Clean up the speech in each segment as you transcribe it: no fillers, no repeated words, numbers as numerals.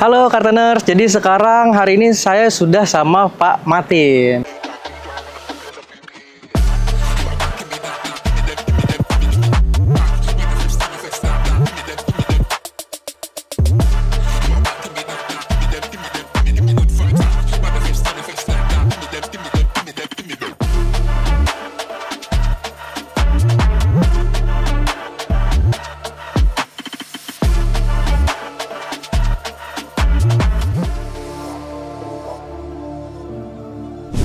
Halo Karteners, jadi sekarang hari ini saya sudah sama Pak Martin.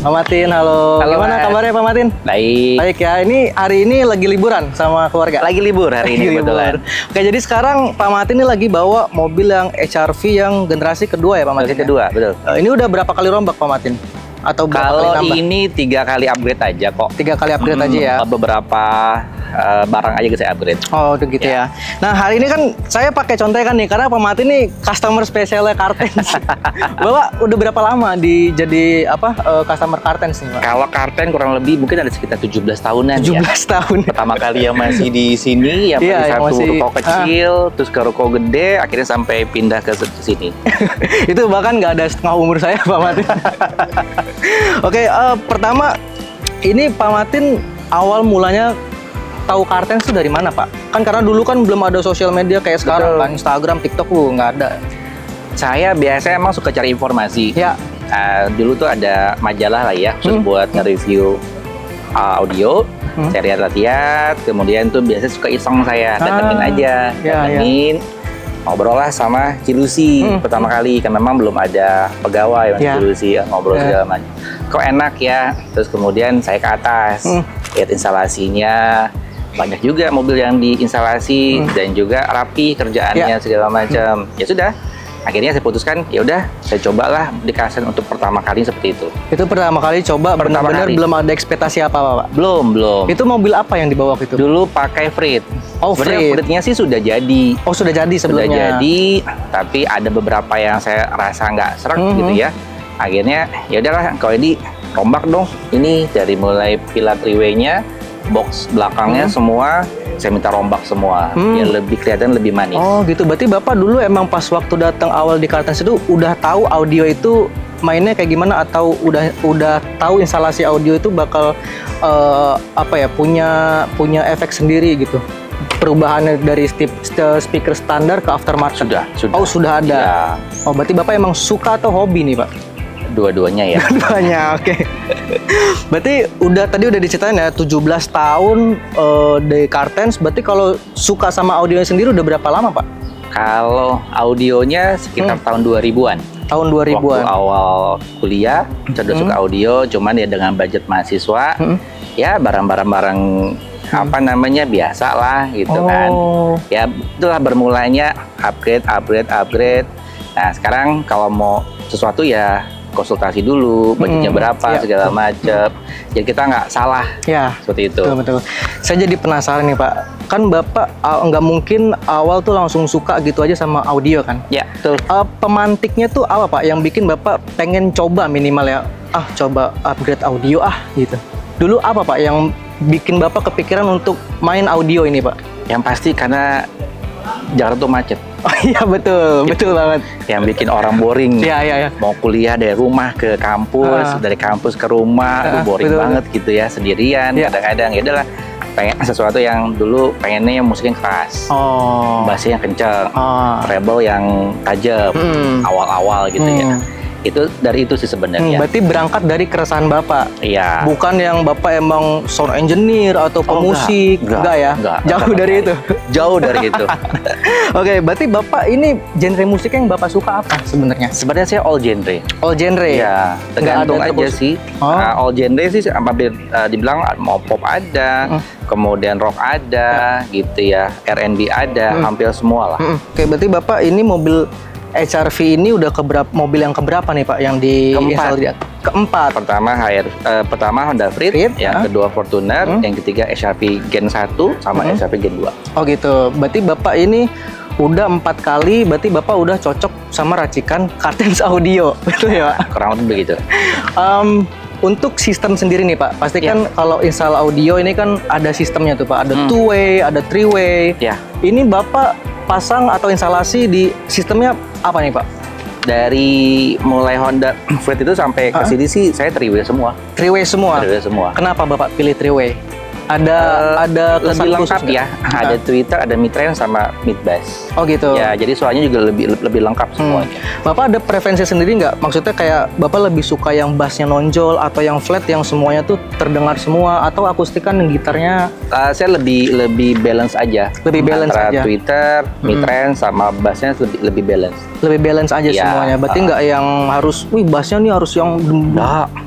Pak Martin, halo. Gimana kabarnya Pak Martin? Baik. Baik ya, ini hari ini lagi liburan sama keluarga? Lagi libur hari ini kebetulan. Oke, jadi sekarang Pak Martin ini lagi bawa mobil yang HR-V yang generasi kedua ya Pak Martin? Generasi kedua, betul. Ini udah berapa kali rombak Pak Martin? Atau kalau ini 3 kali upgrade aja kok. 3 kali upgrade aja ya? Beberapa barang aja saya upgrade. Oh, udah gitu ya. Nah, hari ini kan saya pakai contekan nih, karena Pak Martin nih customer spesialnya Kartens. Bapak udah berapa lama jadi customer Kartens nih Pak? Kalau Kartens kurang lebih mungkin ada sekitar 17 tahunan 17 ya. tahun. Pertama kali yang masih di sini, yang masih ruko kecil, terus ke ruko gede, akhirnya sampai pindah ke sini. Itu bahkan nggak ada setengah umur saya Pak Martin. Oke, pertama ini Pak Martin awal mulanya tahu Kartens itu dari mana Pak? Kan karena dulu kan belum ada sosial media kayak sekarang kan, Instagram, TikTok nggak ada. Saya biasanya emang suka cari informasi. Ya. Dulu tuh ada majalah lah ya, khusus buat nge-review audio. Saya lihat-lihat, kemudian tuh biasanya suka iseng saya datengin aja, ngobrol lah sama Cilusi pertama kali, kan memang belum ada pegawai Cilusi, ngobrol segala macam. Kok enak ya, terus kemudian saya ke atas, lihat instalasinya, banyak juga mobil yang diinstalasi dan juga rapi kerjaannya segala macam. Ya sudah, akhirnya saya putuskan ya udah saya cobalah di Kartens untuk pertama kali seperti itu. Itu pertama kali coba, benar-benar belum ada ekspektasi apa-apa Pak? Belum. Itu mobil apa yang dibawa waktu itu? Dulu pakai Freed. Oh, Freed. Freednya sih sudah jadi. Oh, sudah jadi sebelumnya. Sudah jadi, tapi ada beberapa yang saya rasa nggak serak gitu ya. Akhirnya ya udahlah, kalau ini rombak dong. Ini dari mulai pilar triway-nya, box belakangnya semua saya minta rombak semua, biar lebih kelihatan lebih manis. Oh gitu, berarti Bapak dulu emang pas waktu datang awal di Kartens itu udah tahu audio itu mainnya kayak gimana, atau udah tahu instalasi audio itu bakal punya efek sendiri gitu? Perubahannya dari speaker standar ke aftermarket? Sudah. Oh, sudah ada. Ya. Oh, berarti Bapak emang suka atau hobi nih Pak? Dua-duanya ya. Dua-duanya, oke. Berarti tadi udah diceritain ya 17 tahun di Kartens. Berarti kalau suka sama audionya sendiri udah berapa lama Pak? Kalau audionya sekitar tahun 2000-an. Tahun 2000-an. Waktu awal kuliah, sudah suka audio, cuman ya dengan budget mahasiswa, ya barang-barang biasa lah gitu kan. Ya itulah bermulanya upgrade. Nah sekarang kalau mau sesuatu ya konsultasi dulu, budgetnya berapa, segala macam. Jadi kita nggak salah, seperti itu. Betul. Saya jadi penasaran nih Pak, kan Bapak nggak mungkin awal tuh langsung suka gitu aja sama audio kan? Ya, betul. Pemantiknya tuh apa Pak yang bikin Bapak pengen coba minimal ya, coba upgrade audio gitu. Dulu apa Pak yang bikin Bapak kepikiran untuk main audio ini Pak? Yang pasti karena Jakarta tuh macet. Oh iya, betul banget. Yang bikin orang boring. Iya. Mau kuliah dari rumah ke kampus, dari kampus ke rumah, boring banget gitu ya, sendirian. Kadang-kadang ya udahlah, pengen sesuatu yang dulu pengennya musiknya keras, bassnya yang kenceng, treble yang tajam, awal-awal gitu ya. Itu dari itu sih sebenarnya. Berarti berangkat dari keresahan Bapak. Iya. Bukan yang Bapak emang sound engineer atau pemusik, enggak ya? Jauh dari itu. Jauh dari itu. Oke, berarti Bapak ini genre musik yang Bapak suka apa sebenarnya? Sebenarnya saya all genre. All genre. Iya, tergantung aja sih. All genre sih hampir dibilang mau pop ada, kemudian rock ada, gitu ya, R&B ada, hampir semua lah. Oke, berarti Bapak ini mobil HR-V ini udah mobil yang keberapa nih Pak yang diinstal dia? Keempat. Pertama Honda Freed, yang kedua Fortuner, yang ketiga HR-V Gen 1 sama HR-V Gen 2. Oh gitu. Berarti Bapak ini udah 4 kali, berarti Bapak udah cocok sama racikan Kartens audio, betul ya Pak? Kurang lebih begitu. Untuk sistem sendiri nih Pak, pasti kan kalau install audio ini kan ada sistemnya tuh Pak, ada 2-way, ada 3-way. Ini Bapak pasang atau instalasi di sistemnya apa nih Pak? Dari mulai Honda Fit itu sampai ke sini sih saya 3-way semua. 3-way semua? 3-way semua. Kenapa Bapak pilih 3-way? Ada kesan lebih khusus lengkap ya. Ada tweeter, ada mid-range sama mid-bass. Oh gitu. Ya, jadi suaranya juga lebih lengkap semuanya. Bapak ada preferensi sendiri nggak? Maksudnya kayak Bapak lebih suka yang bassnya nonjol atau yang flat yang semuanya tuh terdengar semua, atau akustikan gitarnya? Saya lebih balance aja. Lebih balance antara aja. tweeter, mid-range sama bassnya lebih balance. Lebih balance aja Ya, semuanya. Berarti nggak yang harus, wih bassnya nih harus yang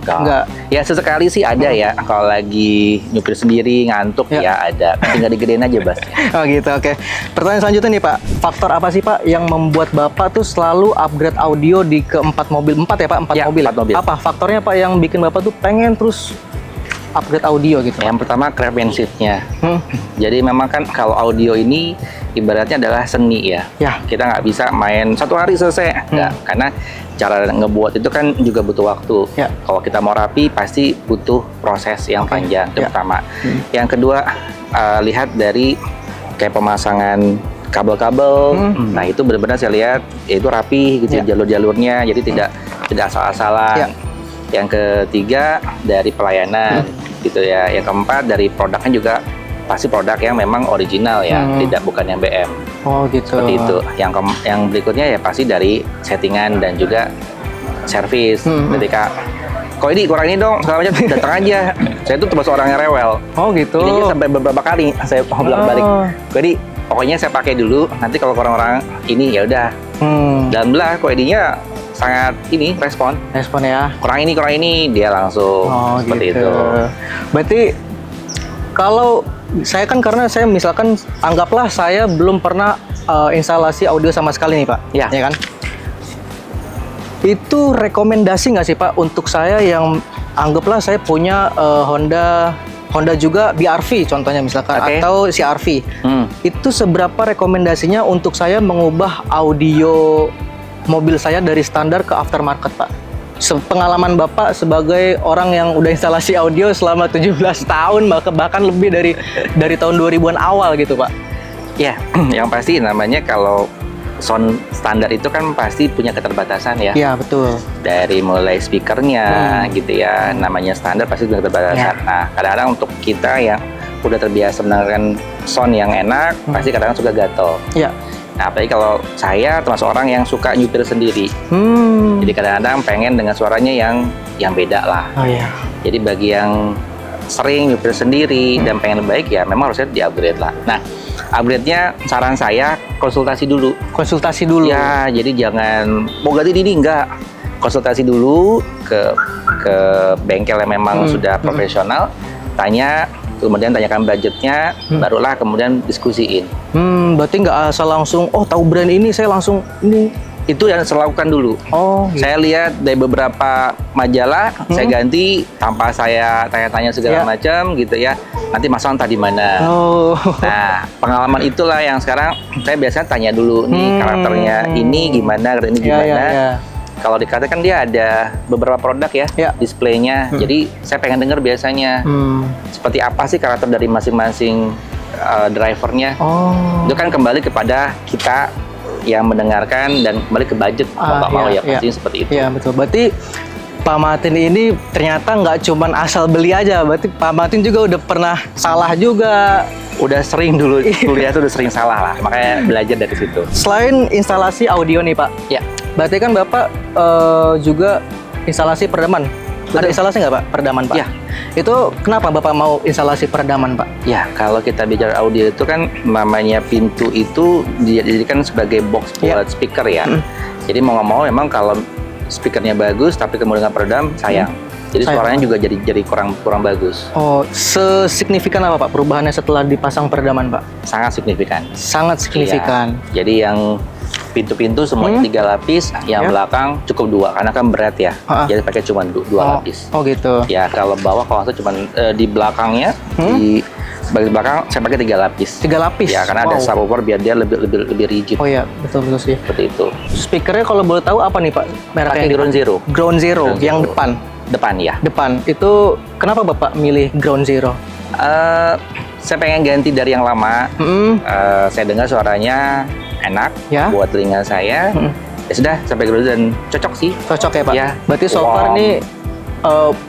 Enggak. Ya sesekali sih ada ya. Kalau lagi nyupir sendiri ngantuk ya ada. Tinggal digedein aja bassnya. Oh gitu, oke. Pertanyaan selanjutnya nih Pak, faktor apa sih Pak yang membuat Bapak tuh selalu upgrade audio di keempat mobil? 4 ya Pak, 4 Ya, mobil. 4 mobil. Apa faktornya Pak yang bikin Bapak tuh pengen terus upgrade audio gitu? Yang pertama craftsmanship-nya. Jadi memang kan kalau audio ini ibaratnya adalah seni ya. Ya. Kita nggak bisa main satu hari selesai. Nggak, karena cara ngebuat itu kan juga butuh waktu. Ya. Kalau kita mau rapi pasti butuh proses yang panjang. Itu Ya. pertama. Yang kedua lihat dari kayak pemasangan kabel-kabel. Nah itu benar-benar saya lihat itu rapi gitu jalur-jalurnya. Jadi tidak asal-asalan. Ya. Yang ketiga dari pelayanan gitu ya. Yang keempat dari produknya juga pasti produk yang memang original ya, bukan yang BM. Oh gitu. Seperti itu. Yang berikutnya ya pasti dari settingan dan juga servis. Ketika kok ini kurang ini dong, segala macam datang aja. Saya tuh termasuk orang yang rewel. Oh gitu. Ini aja sampai beberapa kali saya bolak-balik. Jadi pokoknya saya pakai dulu. Nanti kalau orang-orang ini ya udah. Alhamdulillah kok ininya sangat ini respon ya. kurang ini dia langsung seperti gitu. itu. Berarti kalau saya kan, karena saya misalkan anggaplah saya belum pernah instalasi audio sama sekali nih Pak, ya kan? Itu rekomendasi nggak sih Pak untuk saya yang anggaplah saya punya Honda juga BR-V contohnya misalkan, atau CR-V. Itu seberapa rekomendasinya untuk saya mengubah audio mobil saya dari standar ke aftermarket Pak? Pengalaman Bapak sebagai orang yang udah instalasi audio selama 17 tahun, bahkan lebih dari tahun 2000-an awal gitu Pak. Ya, yang pasti namanya kalau sound standar itu kan pasti punya keterbatasan ya. Iya, betul. Dari mulai speakernya gitu ya, namanya standar pasti punya keterbatasan. Nah, kadang-kadang untuk kita yang udah terbiasa mendengarkan sound yang enak, pasti kadang-kadang suka gatel. Iya. Nah, apalagi kalau saya termasuk orang yang suka nyupir sendiri. Jadi kadang-kadang pengen dengan suaranya yang beda lah. Oh iya. Jadi bagi yang sering nyupir sendiri dan pengen lebih baik ya memang harusnya di-upgrade lah. Nah, upgrade-nya saran saya konsultasi dulu. Konsultasi dulu. Ya, jadi jangan mau ganti ini enggak. Konsultasi dulu ke bengkel yang memang sudah profesional, tanya, kemudian tanyakan budgetnya, barulah kemudian diskusiin. Berarti nggak asal langsung, oh tahu brand ini saya langsung ini. Itu yang saya lakukan dulu. Oh, gitu. Saya lihat dari beberapa majalah, saya ganti tanpa saya tanya-tanya segala macam gitu ya. Nanti Mas entah di mana. Oh. Nah, pengalaman itulah yang sekarang saya biasanya tanya dulu nih karakternya ini gimana, ini gimana. Kalau dikatakan dia ada beberapa produk ya, displaynya. Jadi saya pengen dengar biasanya seperti apa sih karakter dari masing-masing drivernya. Itu kan kembali kepada kita yang mendengarkan dan kembali ke budget. Mau nggak mau ya pasti seperti itu. Iya betul. Berarti Pak Martin ini ternyata nggak cuman asal beli aja. Berarti Pak Martin juga udah pernah salah juga. Udah sering dulu kuliah tuh udah sering salah lah. Makanya belajar dari situ. Selain instalasi audio nih Pak. Ya. Berarti kan Bapak juga instalasi peredaman. Ada instalasi nggak Pak peredaman Pak? Ya. Itu kenapa Bapak mau instalasi peredaman Pak? Ya, kalau kita bicara audio itu kan namanya pintu itu dijadikan sebagai box buat speaker ya. Jadi mau nggak mau memang kalau speakernya bagus tapi kemudian nggak peredam sayang. Jadi suaranya juga jadi kurang bagus. Oh, sesignifikan apa Pak perubahannya setelah dipasang peredaman Pak? Sangat signifikan. Sangat signifikan. Ya. Jadi yang pintu-pintu semuanya 3 lapis, yang belakang cukup 2 karena kan berat ya. Jadi pakai cuma 2 lapis. Oh gitu. Ya kalau bawah kalau itu cuma di belakangnya di bagian belakang saya pakai 3 lapis. 3 lapis. Ya karena ada subwoofer biar dia lebih rigid. Oh iya betul sih. Seperti itu. Speakernya kalau boleh tahu apa nih Pak mereknya? Pakai Ground Zero. Ground Zero yang depan. Depan ya. Depan. Itu kenapa Bapak milih Ground Zero? Saya pengen ganti dari yang lama. Saya dengar suaranya enak buat telinga saya. ya sudah sampai dulu dan cocok sih. Cocok ya Pak? Ya. Berarti so far ini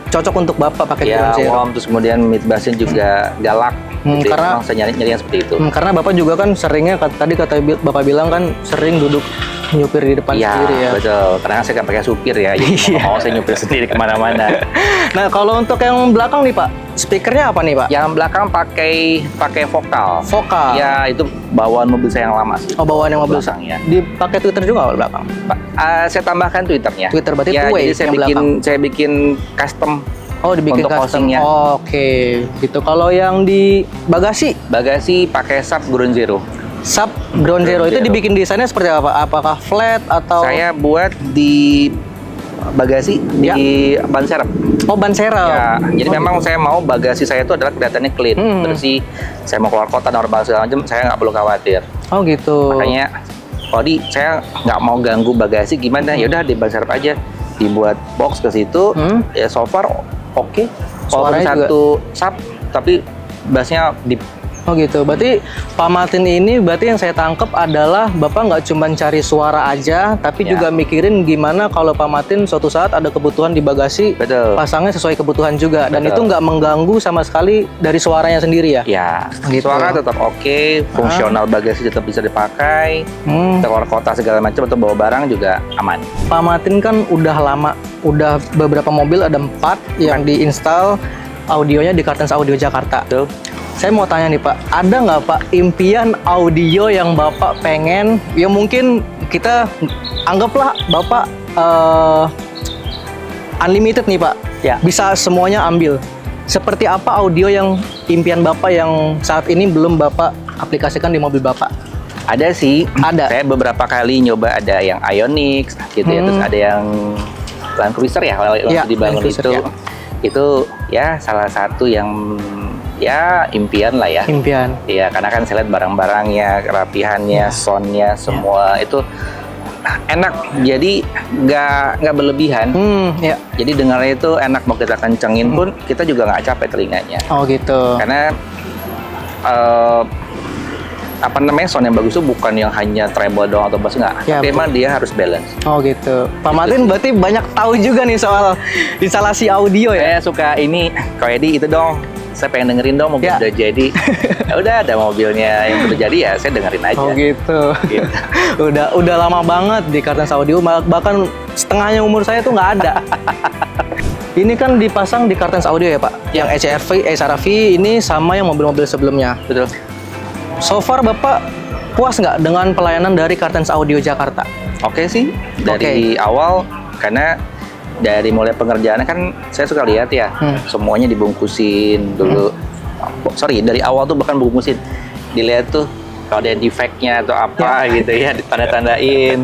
cocok untuk Bapak pakai ya, Ground Zero. terus kemudian mid bassnya juga galak. Gitu, karena saya nyari yang seperti itu. Karena Bapak juga kan seringnya tadi kata Bapak bilang kan sering duduk nyupir di depan sendiri ya. Betul. Karena saya nggak pakai supir ya, jadi mau saya nyupir sendiri kemana-mana. Nah kalau untuk yang belakang nih Pak, speakernya apa nih Pak? Yang belakang pakai vokal. Vokal. Ya itu bawaan mobil saya yang lama sih. Oh bawaan yang mobil belakangnya. Dipakai Twitter juga nggak belakang? Saya tambahkan Twitternya. Twitter berarti ya, two-way jadi saya bikin custom. Oh dibikin untuk custom. postingnya. Oke, gitu. Kalau yang di bagasi? Bagasi pakai sub Ground Zero. Sub Ground Zero itu dibikin desainnya seperti apa? Apakah flat atau? Saya buat di bagasi di ban serep. Oh ban serep. Ya, jadi memang gitu. saya mau bagasi saya itu adalah kelihatannya clean, bersih. Saya mau keluar kota normal segala macam, saya nggak perlu khawatir. Oh gitu. Makanya, saya nggak mau ganggu bagasi gimana? Ya udah di ban serep aja, dibuat box ke situ. Ya so far oke. Walaupun satu sub, tapi bassnya deep. Oh gitu, berarti Pak Martin ini berarti yang saya tangkap adalah Bapak nggak cuma cari suara aja, tapi juga mikirin gimana kalau Pak Martin suatu saat ada kebutuhan di bagasi, pasangnya sesuai kebutuhan juga, dan itu nggak mengganggu sama sekali dari suaranya sendiri ya? Ya, gitu. Suara tetap oke, fungsional bagasi tetap bisa dipakai, keluar kota segala macam atau bawa barang juga aman. Pak Martin kan udah lama, udah beberapa mobil, ada 4 yang diinstal audionya di Kartens Audio Jakarta. Tuh. Saya mau tanya nih Pak, ada nggak Pak impian audio yang Bapak pengen, ya mungkin kita anggaplah Bapak unlimited nih Pak, bisa semuanya ambil. Seperti apa audio yang impian Bapak yang saat ini belum Bapak aplikasikan di mobil Bapak? Ada sih, saya beberapa kali nyoba ada yang Ionix gitu ya, terus ada yang Land Cruiser ya, kalau dibangun itu ya salah satu yang ya impian lah ya. Impian. Iya, karena kan saya lihat barang-barangnya, kerapihannya, soundnya semua itu enak. Jadi nggak berlebihan. Jadi dengarnya itu enak, mau kita kencengin pun kita juga nggak capek telinganya. Oh gitu. Karena sound yang bagus itu bukan yang hanya treble doang atau bass, nggak. Tapi emang dia harus balance. Oh gitu. Pak Martin berarti banyak tahu juga nih soal instalasi audio ya? Saya suka ini, kalau Edi itu dong. Saya pengen dengerin dong mobil udah jadi. Ya udah ada mobilnya yang udah jadi ya saya dengerin aja. Oh gitu. udah lama banget di Kartens Audio, bahkan setengahnya umur saya tuh nggak ada. Ini kan dipasang di Kartens Audio ya Pak? Yang HRV ini sama yang mobil-mobil sebelumnya. Betul. So far Bapak puas nggak dengan pelayanan dari Kartens Audio Jakarta? Oke sih, dari awal karena dari mulai pengerjaannya kan saya suka lihat ya, semuanya dibungkusin dulu. Dari awal tuh bahkan bungkusin, dilihat tuh kalau ada defectnya atau apa gitu ya, ditanda-tandain.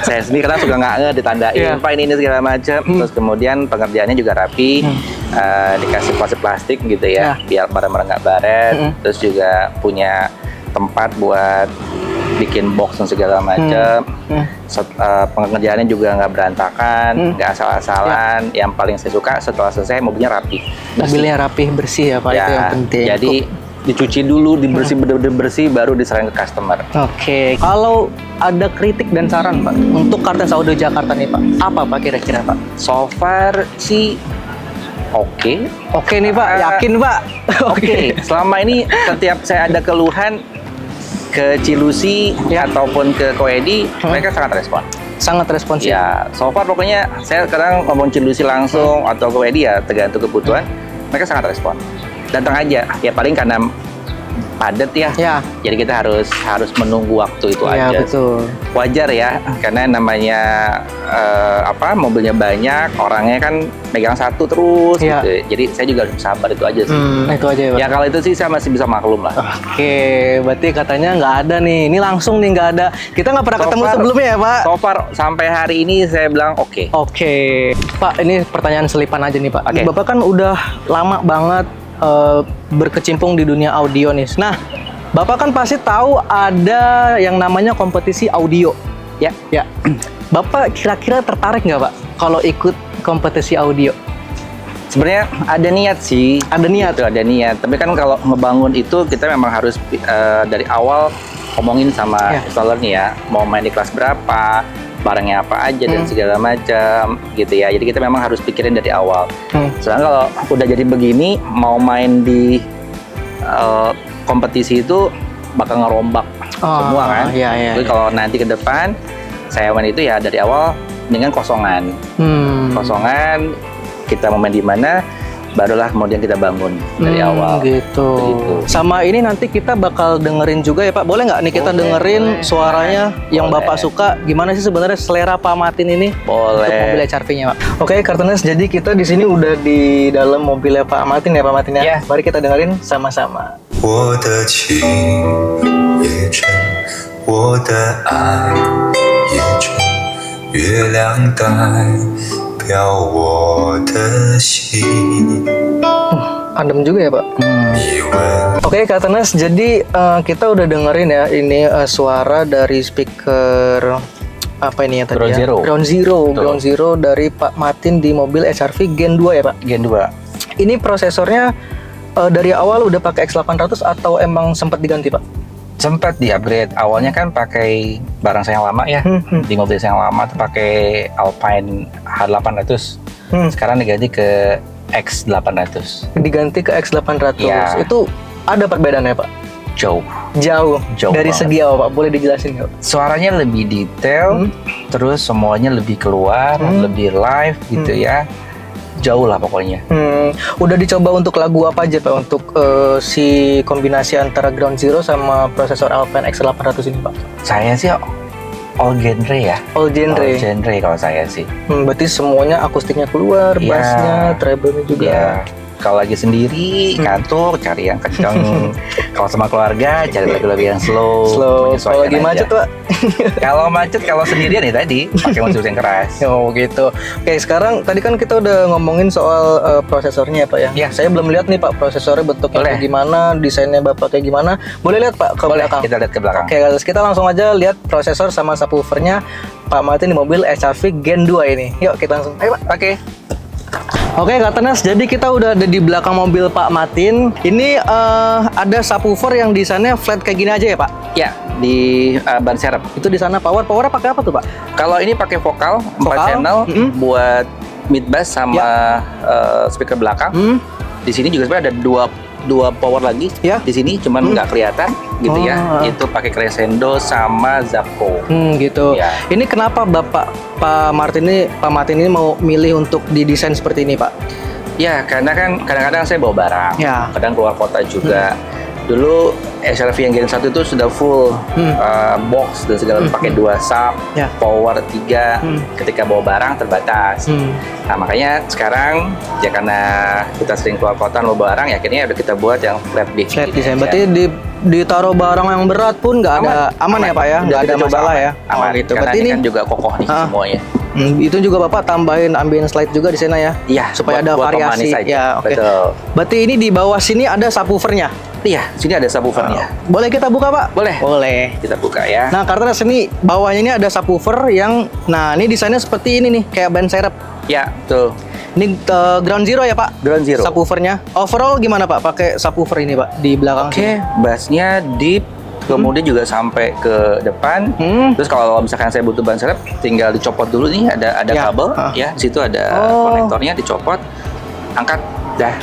Saya sendiri karena suka nggak ditandain, Pak ini segala macam. Terus kemudian pengerjaannya juga rapi, dikasih plastik gitu ya, biar barang-barang nggak baret. Terus juga punya tempat buat bikin box dan segala macam. Pengerjaannya juga nggak berantakan, nggak asal-asalan. Yang paling saya suka setelah selesai mobilnya rapi. Mobilnya rapi, bersih ya Pak, itu yang penting. Jadi dicuci dulu, dibersih bener-bener bersih, baru diserahin ke customer. Oke. Kalau ada kritik dan saran Pak untuk Kartens Audio Jakarta nih Pak, apa Pak kira-kira Pak? So far sih oke. Oke nih Pak, yakin Pak? Oke. Selama ini setiap saya ada keluhan ke Cilusi ataupun ke Koedi, mereka sangat respon. Sangat responsif. Ya, so far pokoknya saya sekarang ngomong Cilusi langsung atau Koedi ya tergantung kebutuhan, mereka sangat respon. Datang aja, ya paling karena padat ya. Jadi kita harus menunggu waktu itu aja. Betul. Wajar ya, karena namanya mobilnya banyak, orangnya kan megang satu terus gitu. Jadi saya juga harus sabar, itu aja sih. Itu aja ya Pak? Ya kalau itu sih saya masih bisa maklum lah. Oke, berarti katanya nggak ada nih. Ini langsung nih nggak ada. Kita nggak pernah ketemu sebelumnya ya Pak? So far sampai hari ini saya bilang oke. Oke. Pak, ini pertanyaan selipan aja nih Pak. Bapak kan udah lama banget berkecimpung di dunia audio nih. Nah, Bapak kan pasti tahu ada yang namanya kompetisi audio. Ya. Bapak kira-kira tertarik nggak Pak kalau ikut kompetisi audio? Sebenarnya ada niat sih. Ada niat? Ada niat. Tapi kan kalau ngebangun itu kita memang harus dari awal ngomongin sama installernya ya. Mau main di kelas berapa, barangnya apa aja dan segala macam gitu ya. Jadi kita memang harus pikirin dari awal. Soalnya kalau udah jadi begini, mau main di kompetisi itu bakal ngerombak semua kan. Jadi kalau nanti ke depan saya main itu ya dari awal dengan kosongan. Kosongan, kita mau main di mana, barulah kemudian kita bangun dari awal. Gitu. Sama ini nanti kita bakal dengerin juga ya Pak. Boleh nggak nih kita dengerin suaranya yang Bapak suka? Gimana sih sebenarnya selera Pak Martin ini? Boleh. Untuk mobil HR-V-nya Pak. Oke, Kartunas, jadi kita di sini udah di dalam mobilnya Pak Martin ya Pak Martin ya. Mari kita dengerin sama-sama. 我的情也真，我的爱也真，月亮代表我的心。 Adem juga ya Pak. Oke, Kartunas, jadi kita udah dengerin ya ini suara dari speaker apa ini ya tadi? Ground Zero dari Pak Martin di mobil HR-V Gen 2 ya Pak. Gen 2. Ini prosesornya dari awal udah pakai X800 atau emang sempat diganti Pak? Sempat di-upgrade. Awalnya kan pakai barang saya yang lama ya. Di mobil saya yang lama tuh pakai Alpine H800. Sekarang diganti ke X800. Diganti ke X800. Ya. Itu ada perbedaannya Pak? Jauh Dari banget. segi apa Pak? Boleh dijelasin nggak Pak? Suaranya lebih detail, terus semuanya lebih keluar, lebih live gitu ya. Jauh lah pokoknya. Udah dicoba untuk lagu apa aja Pak? Untuk si kombinasi antara Ground Zero sama prosesor Alpine X800 ini Pak? Saya sih all genre ya. All genre. All genre kalau saya sih. Berarti semuanya akustiknya keluar, bassnya, treble-nya juga. Ya. Kalau lagi sendiri, kantor cari yang kenceng. Kalau sama keluarga, cari lagu-lagu yang slow. Kalau lagi macet Pak? Kalau macet, kalau sendirian ya tadi pakai musik yang keras. Oh gitu. Oke, sekarang tadi kan kita udah ngomongin soal prosesornya ya Pak ya. Saya belum lihat nih Pak prosesornya bentuknya kayak gimana, desainnya Bapak kayak gimana. Boleh lihat Pak ke belakang? Kita lihat ke belakang. Oke, kita langsung aja lihat prosesor sama subwoofernya Pak Martin di mobil HR-V Gen 2 ini. Yuk kita langsung. Ayo Pak. Oke, Kartunas, jadi kita udah ada di belakang mobil Pak Martin. Ini ada subwoofer yang desainnya flat kayak gini aja ya Pak? Ya, di ban serep. Itu di sana powernya pakai apa tuh Pak? Kalau ini pakai vokal 4 channel buat mid bass sama speaker belakang. Di sini juga sebenarnya ada dua power lagi di sini, cuman nggak kelihatan gitu ya. Itu pakai crescendo sama Zapco. Gitu. Ya. Ini kenapa Pak Martin ini mau milih untuk didesain seperti ini Pak? Ya, karena kan kadang-kadang saya bawa barang, kadang keluar kota juga. Dulu HR-V yang Gen 1 itu sudah full box dan segala pakai 2 sub, power 3. Ketika bawa barang terbatas. Nah, makanya sekarang ya karena kita sering keluar kota bawa barang, ya akhirnya udah kita buat yang flat design. Berarti ditaruh barang yang berat pun nggak ada aman ya Pak ya? Nggak ada masalah ya? Aman. Gitu. Karena Berarti ini kan juga kokoh nih semuanya. Itu juga Bapak tambahin ambient light juga di sana ya? Iya, supaya ada variasi. Ya, oke. Berarti ini di bawah sini ada subwoofernya? Iya, sini ada subwoofernya. Boleh kita buka Pak? Boleh. Kita buka ya. Nah, karena sini bawahnya ini ada subwoofer yang, nah ini desainnya seperti ini nih, kayak ban serep. Ya, betul. Ini Ground Zero ya Pak? Ground Zero. Subwoofernya. Overall gimana Pak pakai subwoofer ini Pak di belakang? Bassnya deep. Kemudian juga sampai ke depan. Terus kalau misalkan saya butuh ban serep, tinggal dicopot dulu nih, ada kabel ya. Di situ ada konektornya, dicopot, angkat, dah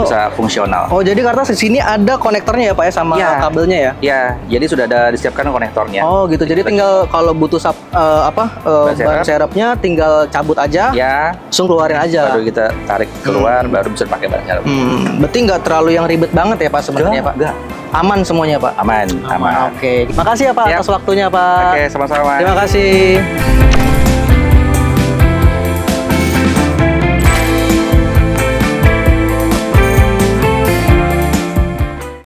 bisa fungsional. Oh, jadi karena di sini ada konektornya ya Pak ya sama kabelnya ya? Ya, jadi sudah ada disiapkan konektornya. Oh, gitu. Jadi tinggal kalau butuh ban serepnya tinggal cabut aja. Langsung keluarin aja. Baru kita tarik keluar, baru bisa pakai ban serep. Berarti nggak terlalu yang ribet banget ya Pak sebenarnya Pak? Enggak. Aman semuanya Pak? Aman. Oke. Makasih ya Pak atas waktunya Pak. Oke, sama-sama. Terima kasih.